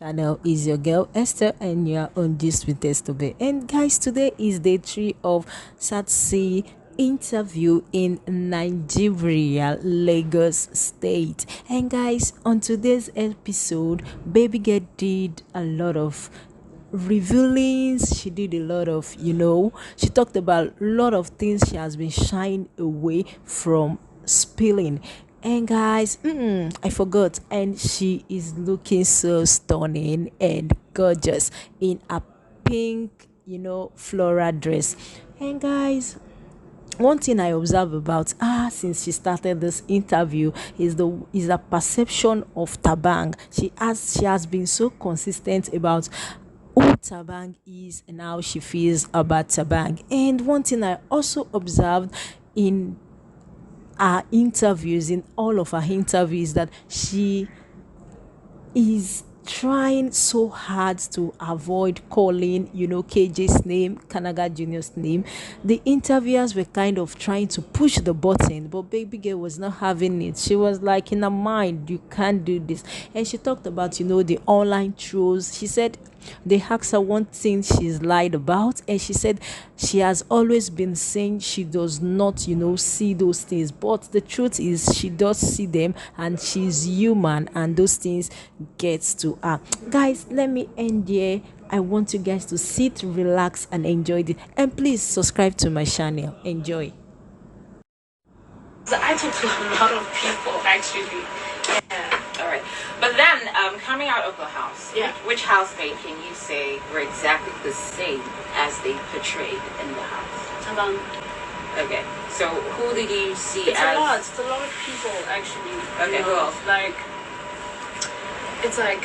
Channel is your girl Esther, and you are on this with Esther. And guys, today is day 3 of Tsatsi interview in Nigeria, Lagos State. And guys, on today's episode, baby girl did a lot of revealings. She did a lot of, she talked about a lot of things she has been shying away from spilling. And guys, I forgot. And she is looking so stunning and gorgeous in a pink, floral dress. And guys, one thing I observe about since she started this interview is a perception of Thabang. She has been so consistent about who Thabang is and how she feels about Thabang. And one thing I also observed in in all of her interviews, that she is trying so hard to avoid calling, KJ's name, Kanaga Junior's name. The interviewers were kind of trying to push the button, but baby girl was not having it. She was like, in her mind, you can't do this. And she talked about, the online trolls. She said they asked her one thing she's lied about, and she said she has always been saying she does not, see those things. But the truth is, she does see them, and she's human, and those things gets to her. Guys, let me end here. I want you guys to sit, relax, and enjoy it. And please subscribe to my channel. Enjoy. So I talk to a lot of people actually. Yeah. All right. But then, coming out of the house, Yeah. which housemate can you say were exactly the same as they portrayed in the house? Thabang. Okay. So who did you see It's as? a lot. It's a lot of people actually. Okay, who else? Like, it's like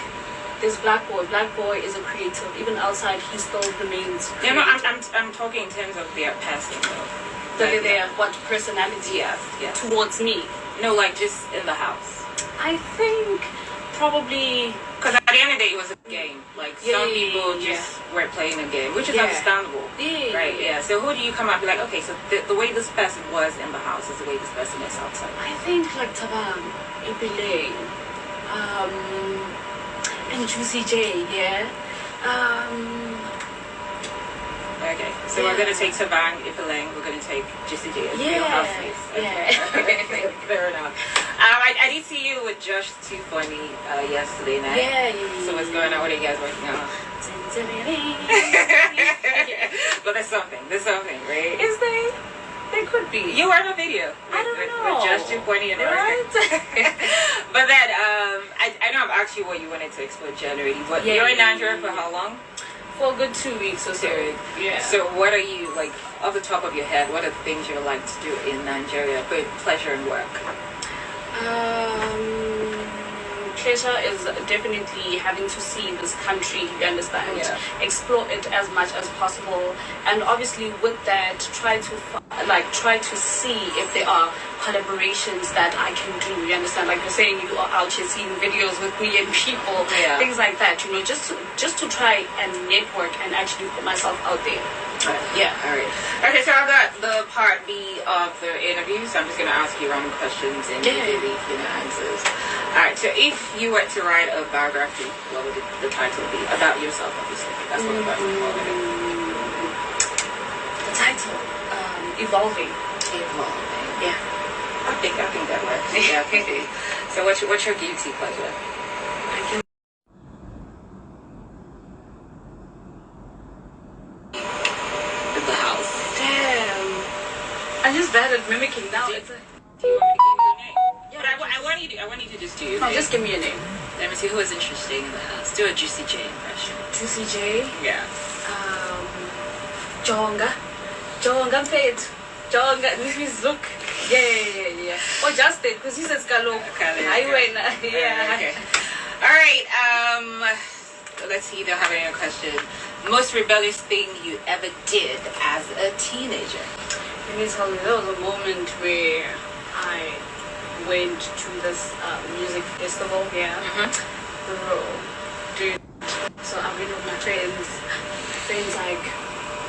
this Black Boy. Black Boy is a creative. Even outside, he still remains No, creative. I'm talking in terms of their passing though. Their what personality Yeah. towards me. No, like just in the house. I think probably Because at the end of the day, it was a game. Like some people just were playing a game, which is Yeah. understandable. Yeah. Right, yeah. So who do you come out and be like, okay, so the way this person was in the house is the way this person is outside? I think like Thabang, Rebellious, and Juicy J, yeah. Okay, so we're going to take Thabang, Ipelang, we're going to take Jissy J as Yeah. real housemates. Okay. Fair enough. I did see you with Josh Too Funny yesterday night. Yeah. So what's going on? What are you guys working on? But there's something, right? Is they? They could be. You were in a video. I don't with know. Josh Too Funny and Right? But then, I know I've asked you what you wanted to explore generally, but Yeah. you're in Nigeria for how long? For a good 2 weeks or so. Yeah. So what are you, like, off the top of your head, what are the things you like to do in Nigeria, both pleasure and work? Pleasure is definitely having to see this country, you understand, Yeah. explore it as much as possible, and obviously with that try to see if there are collaborations that I can do, you understand, like you're saying, you are out here seeing videos with me and people, Yeah. things like that, just to try and network and actually put myself out there. Right. Yeah. All right. Okay, so I've got the part B of the interview, so I'm just going to ask you random questions and Yeah. you give me answers. All right, so if you were to write a biography, what would the title be? About yourself, obviously. That's what the Bible called it. The title, Evolving. Evolving. Yeah. I think that works. Yeah, okay. So what's your guilty pleasure? In the house. Damn. I'm just bad at mimicking now. It's a... Do you want me to give you a name? Yeah, But I want you to just do your No, name. just give me a name. Let me see who is interesting in the house. Do a Juicy J impression. Juicy J. Yeah. Jonga. Jonga Fate. Jonga. This is look. Yeah. Or Justin, because he says Kalo. I win. Yeah. Okay. All right. Let's see. Don't have any other question. Most rebellious thing you ever did as a teenager? Let me tell you, there was a moment where I went to this music festival here. Bro, dude. So I went with my friends. Friends like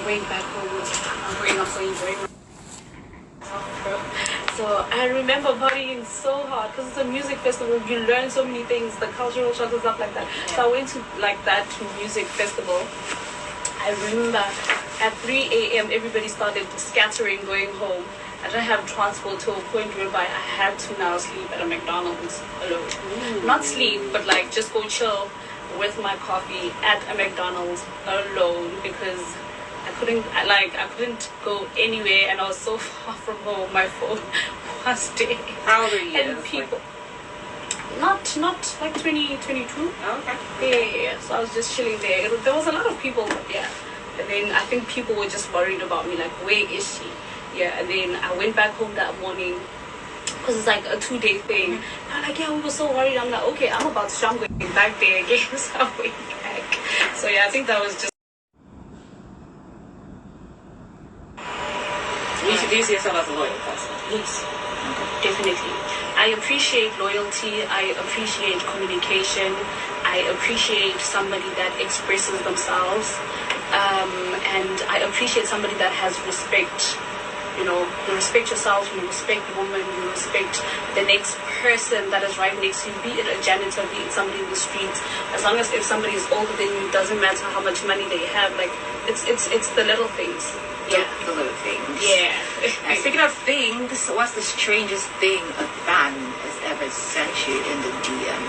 went back home. I'm going off so enjoying myself, bro. So I remember partying so hard because it's a music festival. You learn so many things, the cultural shows and stuff like that. Yeah. So I went to like that music festival. I remember at 3 a.m. everybody started scattering, going home. I didn't have transport to a point whereby I had to now sleep at a McDonald's alone. Not sleep, but like just go chill with my coffee at a McDonald's alone because I couldn't go anywhere and I was so far from home. My phone was dead. How old are you? And people, not like 20, 22. Oh, okay. Yeah. So I was just chilling there. There was a lot of people, yeah. And then I think people were just worried about me, like, where is she? Yeah. And then I went back home that morning because it's like a 2-day thing. I'm like, yeah, we were so worried. I'm like, okay, I'm about to show I'm going back there again. So I went back. So yeah, I think that was just. Do you see yourself as a loyal person? Yes, definitely. I appreciate loyalty. I appreciate communication. I appreciate somebody that expresses themselves. And I appreciate somebody that has respect. You know, you respect yourself, you respect women, you respect the next person that is right next to you, be it a janitor, be it somebody in the streets. As long as if somebody is older than you, it doesn't matter how much money they have. Like, it's the little things. Yeah. The little things. Yeah. Now, speaking of things, what's the strangest thing a fan has ever sent you in the DM?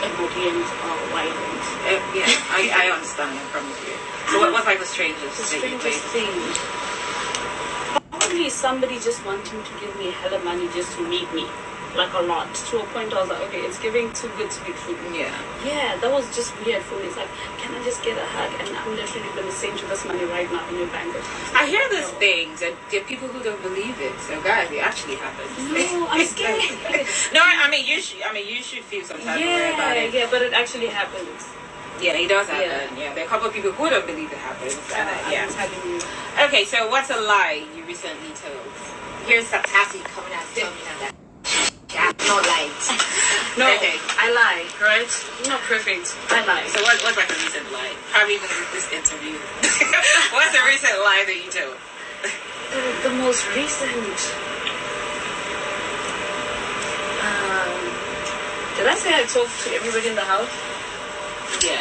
Emotions or violence. Yeah, I understand. I'm from here. So what's like the strangest The thing you strangest played? thing. Probably somebody just wanting to give me hella money just to meet me. Like a lot. To a point I was like, okay, it's giving too good to be true. Yeah. Yeah, that was just weird for me. It's like, can I just get a hug? And I'm literally going to send you this money right now in your bank account. I hear these things, and there are people who don't believe it. So, guys, it actually happens. No, I'm scared. No, I mean you should feel some type of way about it. Yeah, but it actually happens. Yeah, it does happen. Yeah, there are a couple of people who don't believe it happens. I'm telling you. Okay, so what's a lie you recently told? Here's Tsatsi coming out telling me that. No lies. No, Okay. I lie, right? Not perfect. I lie. So what's like a recent lie? Probably even with this interview. What's the recent lie that you told? The most recent. Did I say I talked to everybody in the house? Yeah,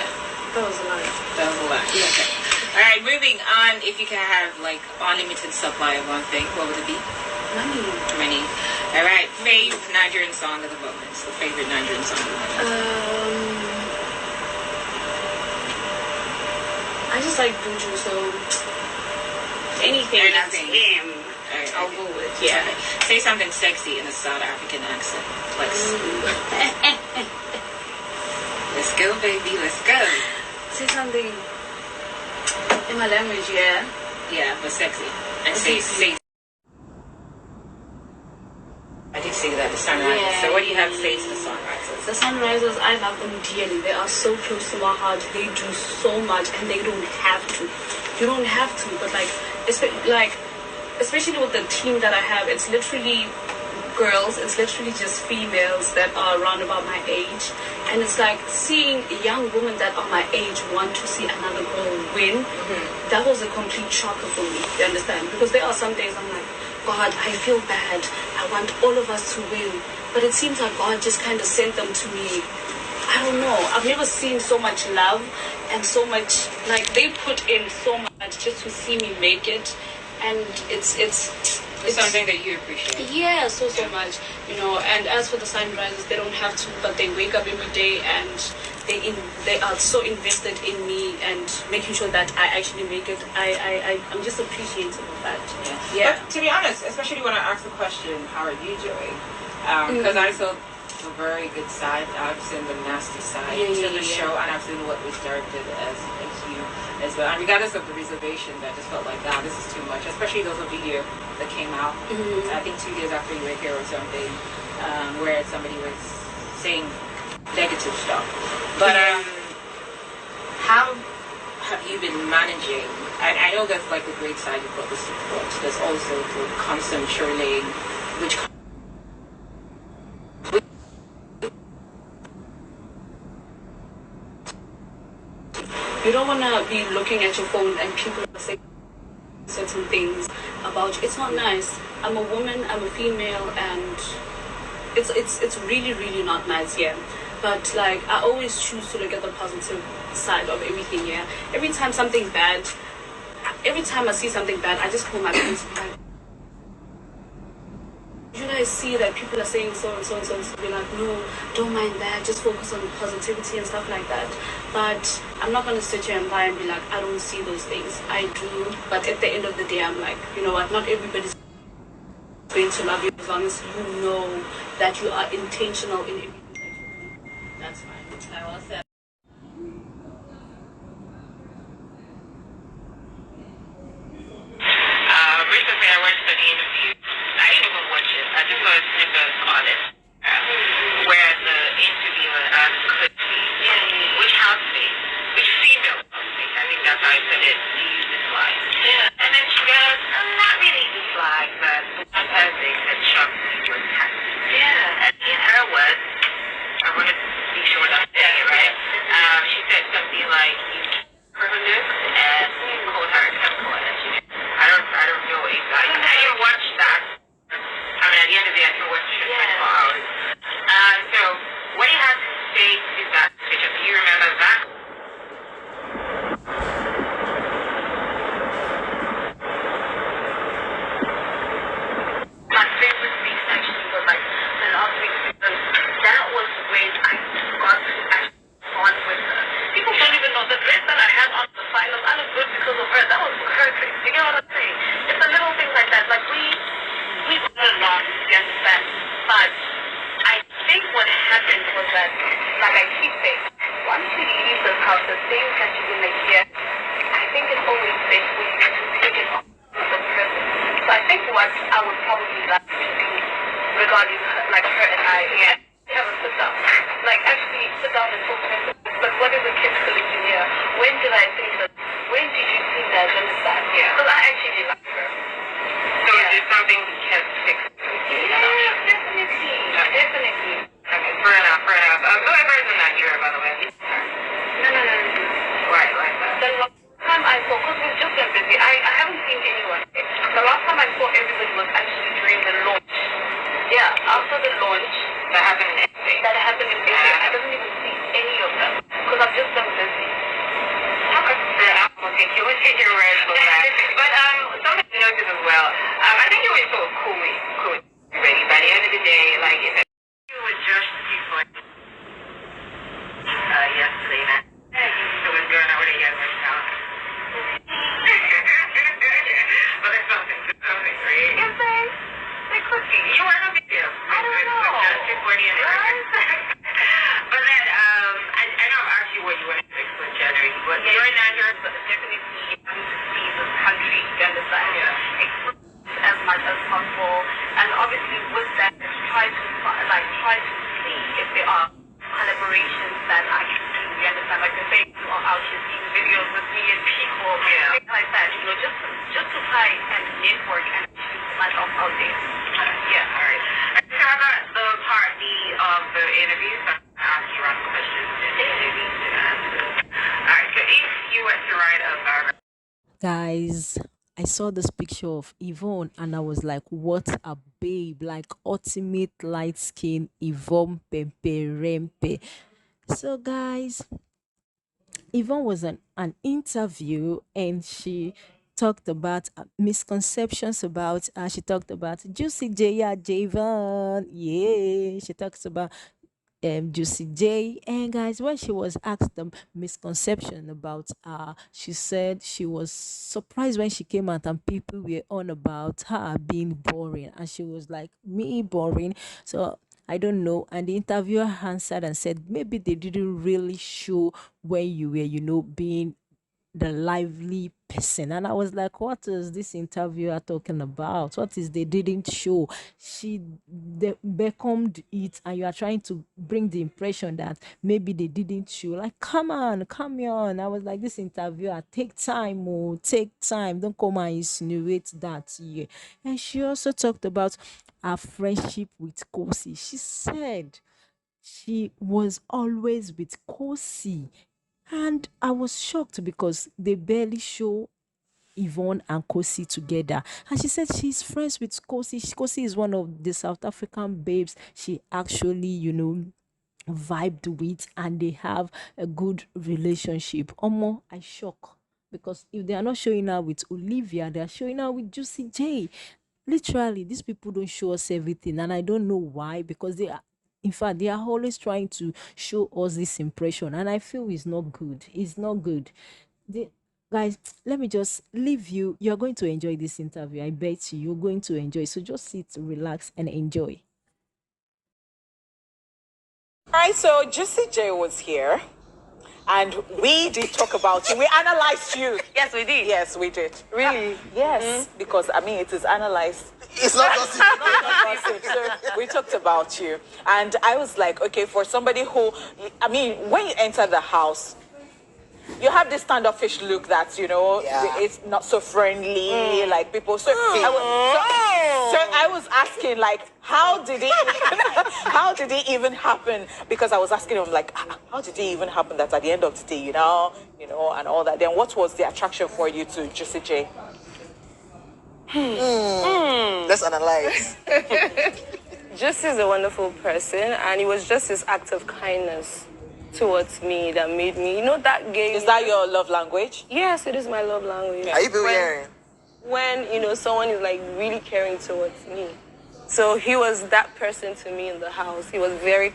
That was a lie. that was a lie. Okay. All right, moving on. If you can have like unlimited supply of one thing, what would it be? Money. All right, favorite Nigerian song at the moment. The favorite Nigerian song at the moment. I just like Buju, so anything that's him, I'll go with. Yeah. Say something sexy in a South African accent. Let's go, baby. Let's go. Say something in my language, yeah. Yeah, but sexy. And say. I did say that, the sunrises. Yeah. So what do you have to say to the sunrises? The sunrisers, I love them dearly. They are so close to my heart. They do so much, and they don't have to. You don't have to, but especially with the team that I have, it's literally girls. It's literally just females that are around about my age, and it's like seeing young women that are my age want to see another girl win. That was a complete shocker for me. You understand? Because there are some days I'm like, God, I feel bad. I want all of us to win. But it seems like God just kind of sent them to me. I don't know. I've never seen so much love and so much, like, they put in so much just to see me make it. And it's something that you appreciate. Yeah, so much. You know, and as for the sunrises, they don't have to, but they wake up every day and they are so invested in me and making sure that I actually make it. I'm just appreciative of that. Yeah. But to be honest, especially when I asked the question, how are you doing? Because I saw the very good side. I've seen the nasty side to the show, and I've seen what was directed as you as well. And regardless of the reservations, I just felt like, this is too much. Especially those a video that came out, I think 2 years after you were here or something, where somebody was saying negative stuff. But how have you been managing? I know that's like the great side, you've got the support. There's also the constant trolling, which you don't want to be looking at your phone and people are saying certain things about you. It's not nice. I'm a woman, I'm a female, and it's really really not nice, yeah. But like I always choose to look at the positive side of everything, yeah. Every time I see something bad, I just pull my pants and be like, you guys see that people are saying so and so and so, and so, be like, no, don't mind that, just focus on positivity and stuff like that. But I'm not gonna sit here and lie and be like, I don't see those things. I do, but at the end of the day, I'm like, you know what, not everybody's going to love you as long as you know that you are intentional in everything that you do. That's fine. I will say. Recently, I watched an interview. I didn't even watch it. I just saw a snippet on it, where the interviewer asked Khosi, which housemate, which female housemate, I think that's how I said it, do you dislike? Yeah. And then she goes, not really dislike, but one person that shocked me was Tsatsi. Yeah. And in her words, I want to be sure that I'm saying it right. She said something like, you for her looks and called her a chemical energy. I don't know exactly. I didn't watch that. I mean, at the end of the day, I can watch it 24 hours. So, what he has to say to that picture, do you remember that? My favorite thing actually was like the last week because that was when I got to actually bond with her. People don't even know the dress that I had on the finals. I look good because of her. That was her thing. You know what I'm saying? It's the little things like that. Like we got along, you understand? But I think what happened was that, like I keep saying, once we leave this house, the things that you're gonna hear, I think it's always best for you to take it off the present. So I think what I would probably like to do regarding her, like her and I, yeah, have a sit down. Like actually sit down and talk to her. But what is a kid feeling in here? When did I think that? When did you think that? Understand? Yeah. Because I actually like her. So is there something we can fix? Yeah, definitely. Definitely. Okay, fair enough, fair enough. Whoever's in that era, by the way. No. Right, like that. The last time I saw, because we've just been busy, I haven't seen anyone. The last time I saw everybody was actually during the launch. Yeah, after the launch. That happened in SA. That happened in SA. I didn't even see any of them because I've just been busy. Okay, fair enough. We'll take your word for that. But something to notice as well. I think you were sort of cool, ready. By the end of the day, like if you were just people yesterday, man. So was going out with a young town. But there's something, right? Yes, they could be. You were no big deal. I don't know. Just 240 anniversary. But then, I know I've asked you what you want to fix for January, but you're not here, but definitely you to see this country, you understand? Yeah. Express as much as possible, and obviously with that, try to see if there are collaborations that I can do. You understand? Like you're saying, you are out here seeing videos with me and people, things like that. You know, just to try and network and keep myself out there. Yeah. All right. So how about the part B of the interview? So ask you around questions and interviews and answers. Alright, so if you were to write a biography. Guys, I saw this picture of Yvonne and I was like, what a babe, like ultimate light skin Yvonne Pemperempe. So, guys, Yvonne was an interview and she talked about misconceptions about she talked about Juicy J, yeah, Javon, yeah, she talks about Juicy J. And guys, when she was asked the misconception about she said she was surprised when she came out and people were on about her being boring, and she was like, me boring? So I don't know. And the interviewer answered and said maybe they didn't really show when you were, being the lively person. And I was like, what is this interviewer talking about? What is they didn't show? They beckoned it, and you are trying to bring the impression that maybe they didn't show. Like, come on, come on. I was like, this interviewer, take time, oh, take time. Don't come and insinuate that here. And she also talked about her friendship with Khosi. She said she was always with Khosi, and I was shocked because they barely show Yvonne and Khosi together. And she said she's friends with Khosi. Khosi is one of the South African babes she actually, vibed with, and they have a good relationship. Omo, I shock. Because if they are not showing up with Olivia, they are showing up with Juicy J. Literally, these people don't show us everything, and I don't know why, because they are, in fact, they are always trying to show us this impression, and I feel it's not good. It's not good. The, guys, let me just leave you. You're going to enjoy this interview. I bet you you're going to enjoy. So just sit, relax, and enjoy. All right, so Juicy J was here, and we did talk about you. We analyzed you. Yes, we did. Yes, we did. Really? Yes, because I mean, it is analyzed. It's not gossip. Gossip. So we talked about you, and I was like, okay, for somebody who, I mean, when you enter the house, you have this standoffish look that, Yeah. it's not so friendly, like people. So, I was asking, like, how did it even happen? Because I was asking him, like, how did it even happen that at the end of the day, and all that. Then what was the attraction for you to Juicy J? Let's analyze. Juicy is a wonderful person, and it was just his act of kindness towards me that made me, that gave. Is that your love language? Yes, it is my love language. Are you people hearing? When someone is like really caring towards me. So he was that person to me in the house. He was very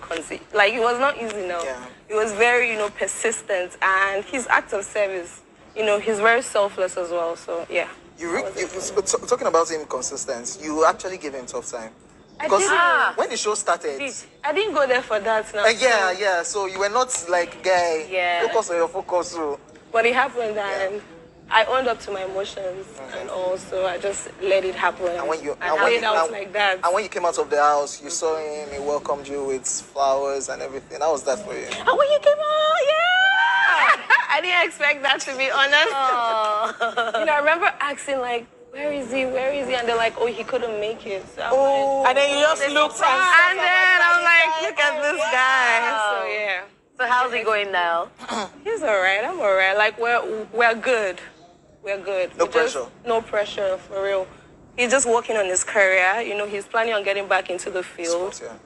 like, it was not easy now. Yeah. He was very, persistent, and his act of service, he's very selfless as well. So yeah. Talking about him consistent, you actually gave him tough time. I Because did. when the show started, I didn't go there for that now. yeah, so you were not like, guy, Yeah. focus on your focus. So. But it happened, and I owned up to my emotions, and also I just let it happen. And when you played out like that. And when you came out of the house, you saw him, he welcomed you with flowers and everything. How was that for you? And when you came out, yeah! I didn't expect that, to be honest. I remember asking, like, where is he? Where is he? And they're like, oh, he couldn't make it. So And then you just looked and then I'm like, look at this guy. So yeah. So how's he going now? He's all right. I'm all right. Like we're good. We're good. No pressure. No pressure, for real. He's just working on his career. He's planning on getting back into the field. Sports, yeah.